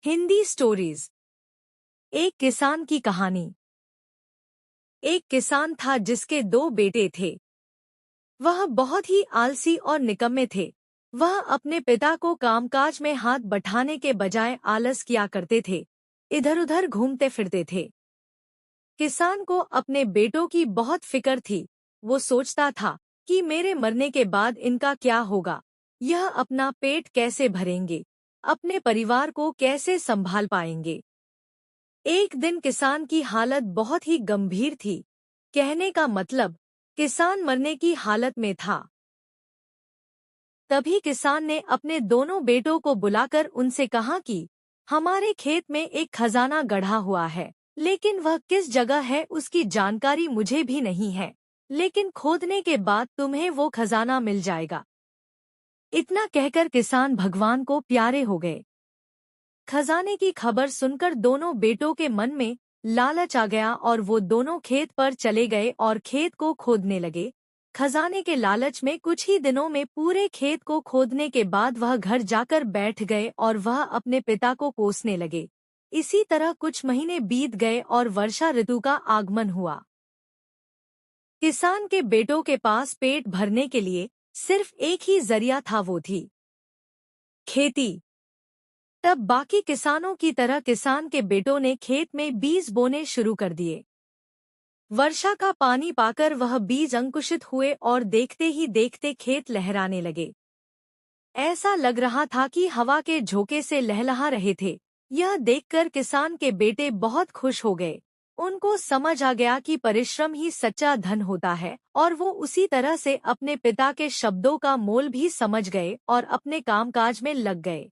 Hindi stories. एक किसान की कहानी। एक किसान था जिसके दो बेटे थे। वह बहुत ही आलसी और निकम्मे थे। वह अपने पिता को कामकाज में हाथ बटाने के बजाय आलस किया करते थे, इधर उधर घूमते फिरते थे। किसान को अपने बेटों की बहुत फिक्र थी। वो सोचता था कि मेरे मरने के बाद इनका क्या होगा, यह अपना पेट कैसे भरेंगे, अपने परिवार को कैसे संभाल पाएंगे। एक दिन किसान की हालत बहुत ही गंभीर थी। कहने का मतलब, किसान मरने की हालत में था। तभी किसान ने अपने दोनों बेटों को बुलाकर उनसे कहा कि हमारे खेत में एक खजाना गढ़ा हुआ है, लेकिन वह किस जगह है उसकी जानकारी मुझे भी नहीं है। लेकिन खोदने के बाद तुम्हें वो खजाना मिल जाएगा। इतना कहकर किसान भगवान को प्यारे हो गए। खजाने की खबर सुनकर दोनों बेटों के मन में लालच आ गया और वो दोनों खेत पर चले गए और खेत को खोदने लगे। खजाने के लालच में कुछ ही दिनों में पूरे खेत को खोदने के बाद वह घर जाकर बैठ गए और वह अपने पिता को कोसने लगे। इसी तरह कुछ महीने बीत गए और वर्षा ऋतु का आगमन हुआ। किसान के बेटों के पास पेट भरने के लिए सिर्फ एक ही जरिया था, वो थी खेती। तब बाकी किसानों की तरह किसान के बेटों ने खेत में बीज बोने शुरू कर दिए। वर्षा का पानी पाकर वह बीज अंकुशित हुए और देखते ही देखते खेत लहराने लगे। ऐसा लग रहा था कि हवा के झोंके से लहलहा रहे थे। यह देखकर किसान के बेटे बहुत खुश हो गए। उनको समझ आ गया कि परिश्रम ही सच्चा धन होता है, और वो उसी तरह से अपने पिता के शब्दों का मोल भी समझ गए और अपने कामकाज में लग गए।